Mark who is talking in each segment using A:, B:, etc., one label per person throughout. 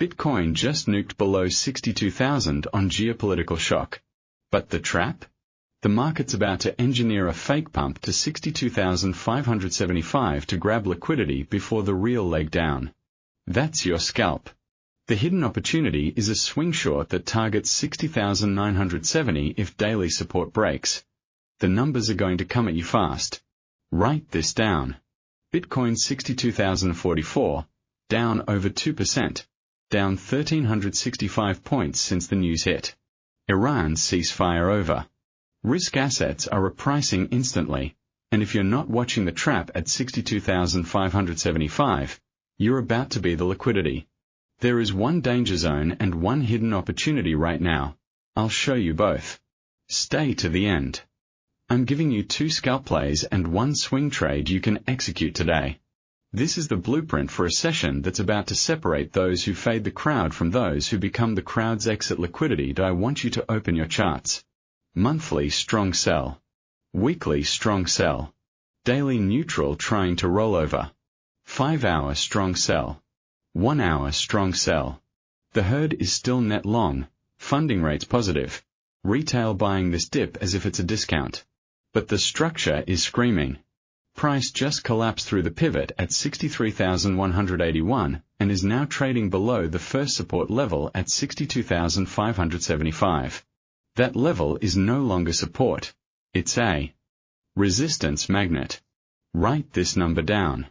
A: Bitcoin just nuked below 62,000 on geopolitical shock. But the trap? The market's about to engineer a fake pump to 62,575 to grab liquidity before the real leg down. That's your scalp. The hidden opportunity is a swing short that targets 60,970 if daily support breaks. The numbers are going to come at you fast. Write this down. Bitcoin 62,044, down over 2%, down 1,365 points since the news hit. Iran's ceasefire over. Risk assets are repricing instantly, and if you're not watching the trap at 62,575, you're about to be the liquidity. There is one danger zone and one hidden opportunity right now. I'll show you both. Stay to the end. I'm giving you 2 scalp plays and 1 swing trade you can execute today. This is the blueprint for a session that's about to separate those who fade the crowd from those who become the crowd's exit liquidity. I want you to open your charts. Monthly strong sell. Weekly strong sell. Daily neutral trying to roll over. 5-hour strong sell. 1-hour strong sell. The herd is still net long, funding rates positive. Retail buying this dip as if it's a discount. But the structure is screaming. Price just collapsed through the pivot at 63,181 and is now trading below the first support level at 62,575. That level is no longer support. It's a resistance magnet. Write this number down.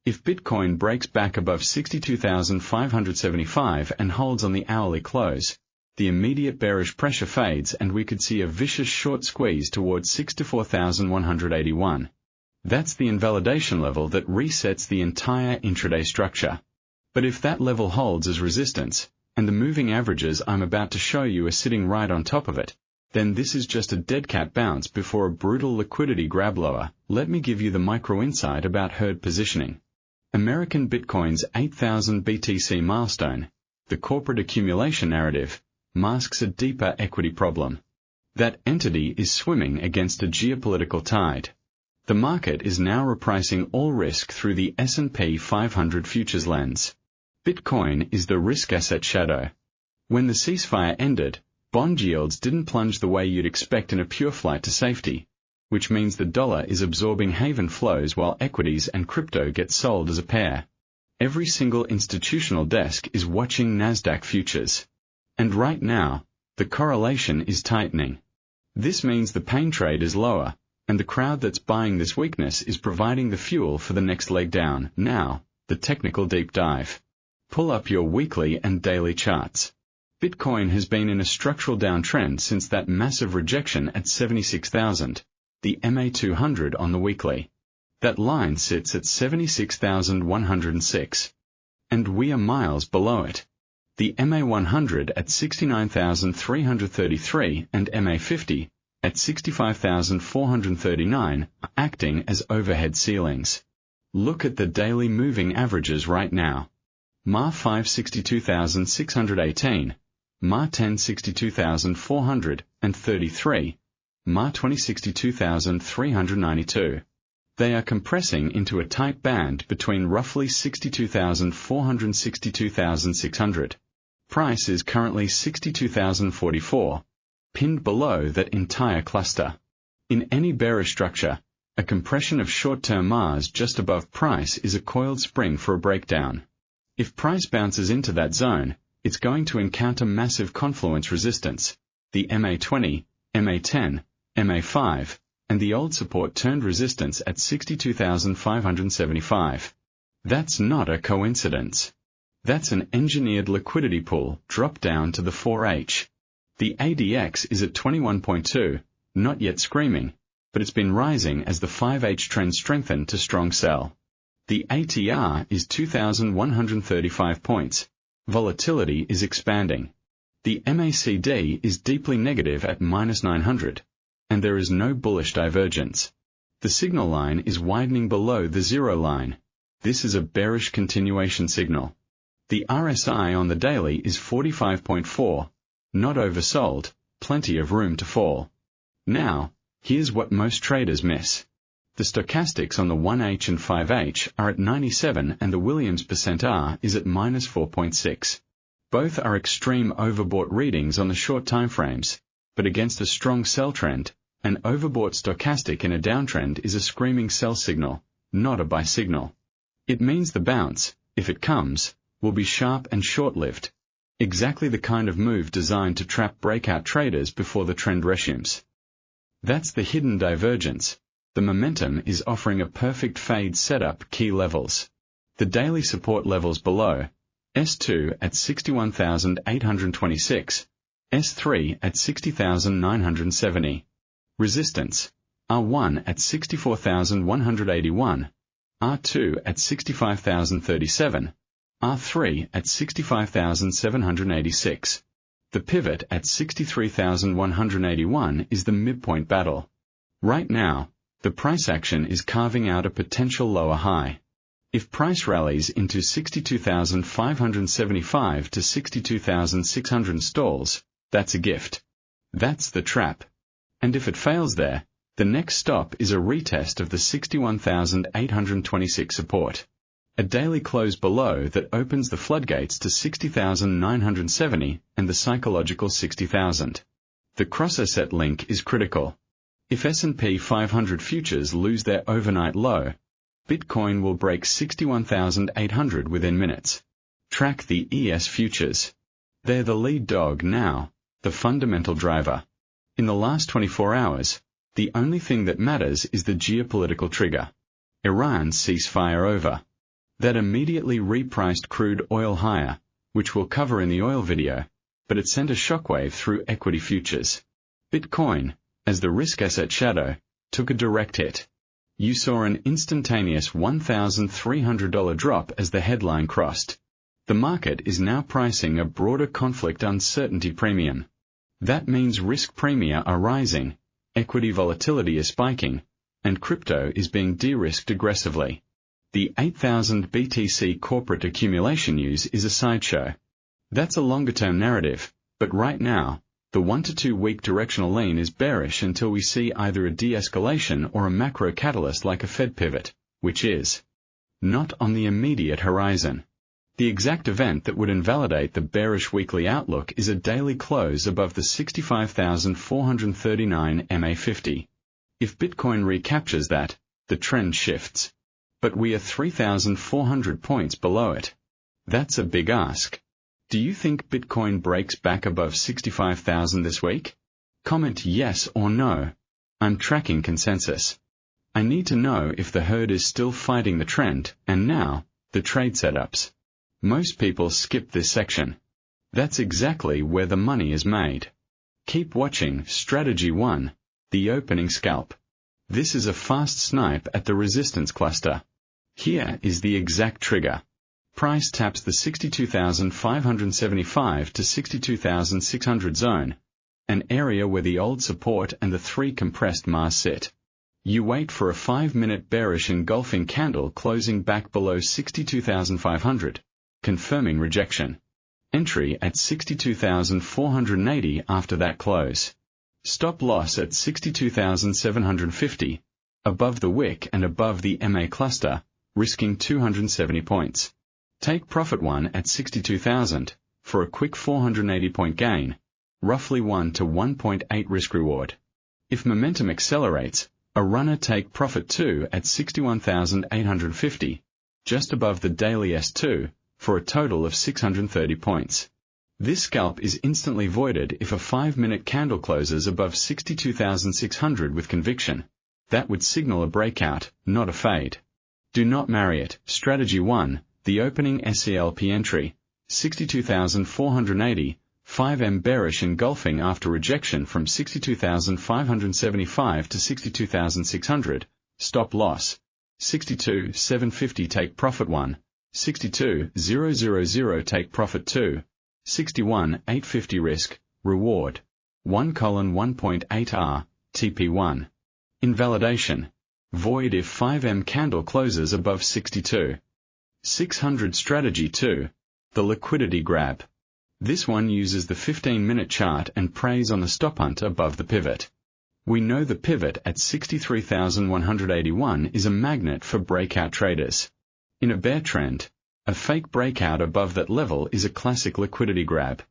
A: If Bitcoin breaks back above 62,575 and holds on the hourly close, the immediate bearish pressure fades and we could see a vicious short squeeze towards 64,181. That's the invalidation level that resets the entire intraday structure. But if that level holds as resistance, and the moving averages I'm about to show you are sitting right on top of it, then this is just a dead cat bounce before a brutal liquidity grab lower. Let me give you the micro insight about herd positioning. American Bitcoin's 8,000 BTC milestone, the corporate accumulation narrative, masks a deeper equity problem. That entity is swimming against a geopolitical tide. The market is now repricing all risk through the S&P 500 futures lens. Bitcoin is the risk asset shadow. When the ceasefire ended, bond yields didn't plunge the way you'd expect in a pure flight to safety, which means the dollar is absorbing haven flows while equities and crypto get sold as a pair. Every single institutional desk is watching Nasdaq futures. And right now, the correlation is tightening. This means the pain trade is lower, and the crowd that's buying this weakness is providing the fuel for the next leg down. Now, the technical deep dive. Pull up your weekly and daily charts. Bitcoin has been in a structural downtrend since that massive rejection at 76,000, the MA200 on the weekly. That line sits at 76,106. And we are miles below it. The MA100 at 69,333 and MA50 at 65,439 are acting as overhead ceilings. Look at the daily moving averages right now. MA 5 62,618, MA 10 62,433, MA 20 62,392. They are compressing into a tight band between roughly 62,400 and 62,600. Price is currently 62,044, pinned below that entire cluster. In any bearish structure, a compression of short-term MAs just above price is a coiled spring for a breakdown. If price bounces into that zone, it's going to encounter massive confluence resistance, the MA20, MA10, MA5, and the old support turned resistance at 62,575. That's not a coincidence. That's an engineered liquidity pool dropped down to the 4H. The ADX is at 21.2, not yet screaming, but it's been rising as the 5H trend strengthened to strong sell. The ATR is 2,135 points. Volatility is expanding. The MACD is deeply negative at -900, and there is no bullish divergence. The signal line is widening below the zero line. This is a bearish continuation signal. The RSI on the daily is 45.4, not oversold, plenty of room to fall. Now, here's what most traders miss. The stochastics on the 1H and 5H are at 97 and the Williams percent R is at -4.6. Both are extreme overbought readings on the short timeframes, but against a strong sell trend, an overbought stochastic in a downtrend is a screaming sell signal, not a buy signal. It means the bounce, if it comes, will be sharp and short-lived. Exactly the kind of move designed to trap breakout traders before the trend resumes. That's the hidden divergence. The momentum is offering a perfect fade setup key levels. The daily support levels below, S2 at 61,826, S3 at 60,970. Resistance, R1 at 64,181, R2 at 65,037, R3 at 65,786. The pivot at 63,181 is the midpoint battle. Right now, the price action is carving out a potential lower high. If price rallies into 62,575 to 62,600 stalls, that's a gift. That's the trap. And if it fails there, the next stop is a retest of the 61,826 support. A daily close below that opens the floodgates to 60,970 and the psychological 60,000. The cross-asset link is critical. If S&P 500 futures lose their overnight low, Bitcoin will break 61,800 within minutes. Track the ES futures. They're the lead dog now, the fundamental driver. In the last 24 hours, the only thing that matters is the geopolitical trigger. Iran's ceasefire over. That immediately repriced crude oil higher, which we'll cover in the oil video, but it sent a shockwave through equity futures. Bitcoin, as the risk asset shadow, took a direct hit. You saw an instantaneous $1,300 drop as the headline crossed. The market is now pricing a broader conflict uncertainty premium. That means risk premia are rising, equity volatility is spiking, and crypto is being de-risked aggressively. The 8,000 BTC corporate accumulation news is a sideshow. That's a longer-term narrative, but right now, the 1 to 2 week directional lean is bearish until we see either a de-escalation or a macro catalyst like a Fed pivot, which is not on the immediate horizon. The exact event that would invalidate the bearish weekly outlook is a daily close above the 65,439 MA50. If Bitcoin recaptures that, the trend shifts. But we are 3,400 points below it. That's a big ask. Do you think Bitcoin breaks back above 65,000 this week? Comment yes or no. I'm tracking consensus. I need to know if the herd is still fighting the trend, and now, the trade setups. Most people skip this section. That's exactly where the money is made. Keep watching Strategy 1, the opening scalp. This is a fast snipe at the resistance cluster. Here is the exact trigger. Price taps the 62,575 to 62,600 zone, an area where the old support and the 3 compressed Mars sit. You wait for a 5-minute bearish engulfing candle closing back below 62,500, confirming rejection. Entry at 62,480 after that close. Stop loss at 62,750, above the wick and above the MA cluster, risking 270 points. Take profit 1 at 62,000, for a quick 480 point gain, roughly 1 to 1.8 risk reward. If momentum accelerates, a runner take profit 2 at 61,850, just above the daily S2, for a total of 630 points. This scalp is instantly voided if a 5-minute candle closes above 62,600 with conviction. That would signal a breakout, not a fade. Do not marry it. Strategy 1, the opening SCLP entry, 62,480, 5M bearish engulfing after rejection from 62,575 to 62,600, stop loss, 62,750 take profit 1, 62,000 take profit 2, 61,850 risk, reward, 1:1.8R, TP1. Invalidation. Void if 5M candle closes above 62,600. Strategy 2, the liquidity grab. This one uses the 15-minute chart and preys on the stop hunt above the pivot. We know the pivot at 63,181 is a magnet for breakout traders. In a bear trend, A fake breakout above that level is a classic liquidity grab.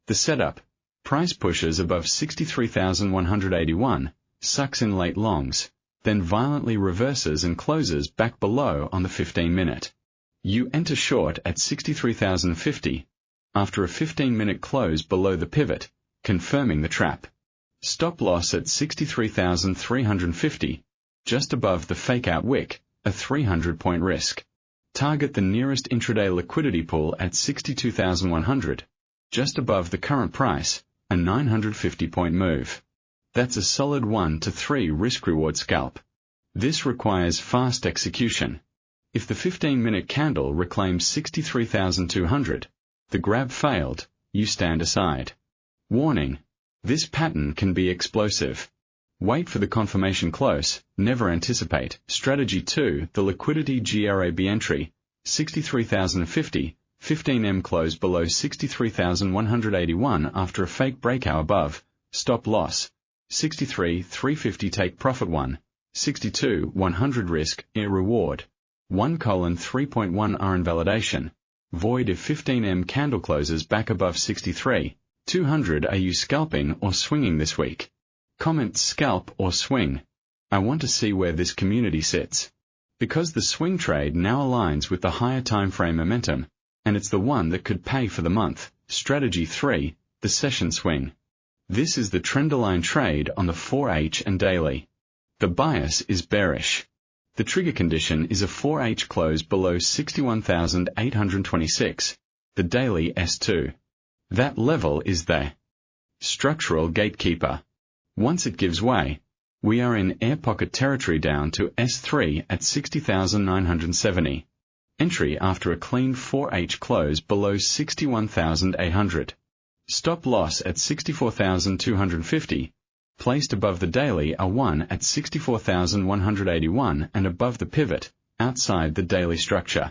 A: The setup: price pushes above 63,181, sucks in late longs, then violently reverses and closes back below on the 15-minute. You enter short at 63,050, after a 15-minute close below the pivot, confirming the trap. Stop loss at 63,350, just above the fake-out wick, a 300-point risk. Target the nearest intraday liquidity pool at 62,100, just above the current price, a 950-point move. That's a solid 1 to 3 risk-reward scalp. This requires fast execution. If the 15-minute candle reclaims 63,200, the grab failed, you stand aside. Warning: this pattern can be explosive. Wait for the confirmation close, never anticipate. Strategy 2, the liquidity grab entry, 63,050, 15M close below 63,181 after a fake breakout above, stop loss, 63,350 take profit 1, 62,100 risk, reward, 1:3.1 R invalidation, void if 15M candle closes back above 63,200. Are you scalping or swinging this week? Comment scalp or swing. I want to see where this community sits. Because the swing trade now aligns with the higher time frame momentum, and it's the one that could pay for the month. Strategy 3, the session swing. This is the trendline trade on the 4H and daily. The bias is bearish. The trigger condition is a 4H close below 61,826, the daily S2. That level is the structural gatekeeper. Once it gives way, we are in air pocket territory down to S3 at 60,970. Entry after a clean 4H close below 61,800. Stop loss at 64,250. Placed above the daily are 1 at 64,181 and above the pivot, outside the daily structure.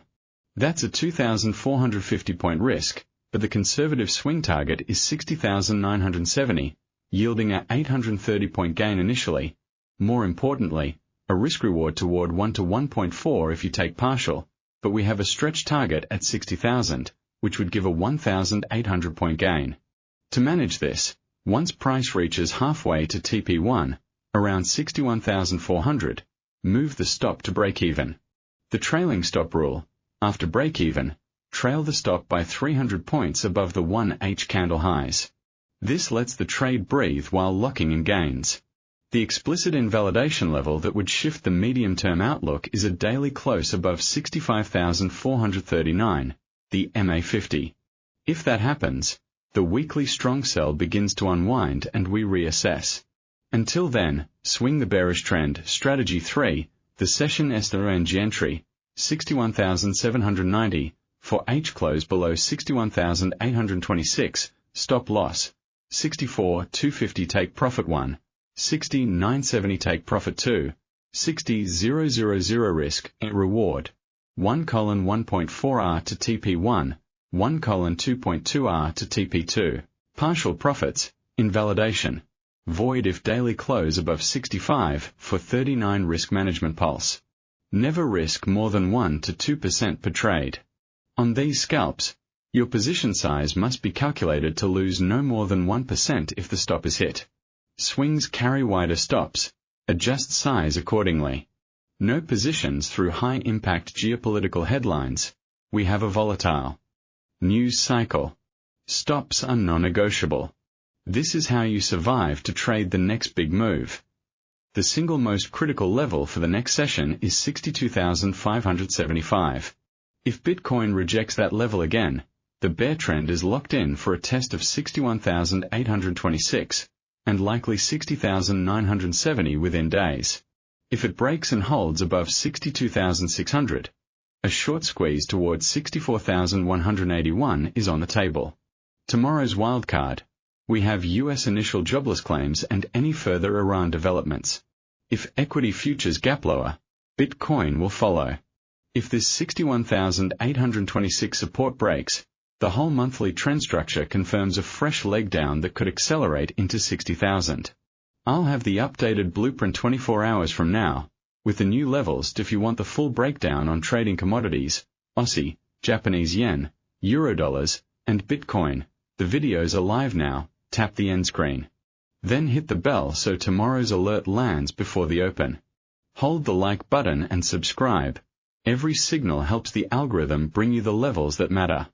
A: That's a 2,450-point risk, but the conservative swing target is 60,970, yielding a 830-point gain initially. More importantly, a risk-reward toward 1 to 1.4 if you take partial, but we have a stretch target at 60,000, which would give a 1,800-point gain. To manage this, once price reaches halfway to TP1, around 61,400, move the stop to break-even. The trailing stop rule: after break-even, trail the stop by 300 points above the 1H candle highs. This lets the trade breathe while locking in gains. The explicit invalidation level that would shift the medium-term outlook is a daily close above 65,439, the MA50. If that happens, the weekly strong sell begins to unwind and we reassess. Until then, swing the bearish trend. Strategy 3, the session SRNG entry, 61,790, for H close below 61,826, stop loss, 64,250 take profit 1, 60,970 take profit 2, 60,000 risk, reward, 1:1.4 R to TP1, 1:2.2 R to TP2. Partial profits, invalidation, void if daily close above 65 for 39 risk management pulse. Never risk more than 1 to 2% per trade. On these scalps, your position size must be calculated to lose no more than 1% if the stop is hit. Swings carry wider stops. Adjust size accordingly. No positions through high-impact geopolitical headlines. We have a volatile news cycle. Stops are non-negotiable. This is how you survive to trade the next big move. The single most critical level for the next session is 62,575. If Bitcoin rejects that level again, the bear trend is locked in for a test of 61,826, and likely 60,970 within days. If it breaks and holds above 62,600, a short squeeze towards 64,181 is on the table. Tomorrow's wildcard: we have U.S. initial jobless claims and any further Iran developments. If equity futures gap lower, Bitcoin will follow. If this 61,826 support breaks, the whole monthly trend structure confirms a fresh leg down that could accelerate into 60,000. I'll have the updated blueprint 24 hours from now, with the new levels if you want the full breakdown on trading commodities, Aussie, Japanese yen, Eurodollars, and Bitcoin. The videos are live now. Tap the end screen. Then hit the bell so tomorrow's alert lands before the open. Hold the like button and subscribe. Every signal helps the algorithm bring you the levels that matter.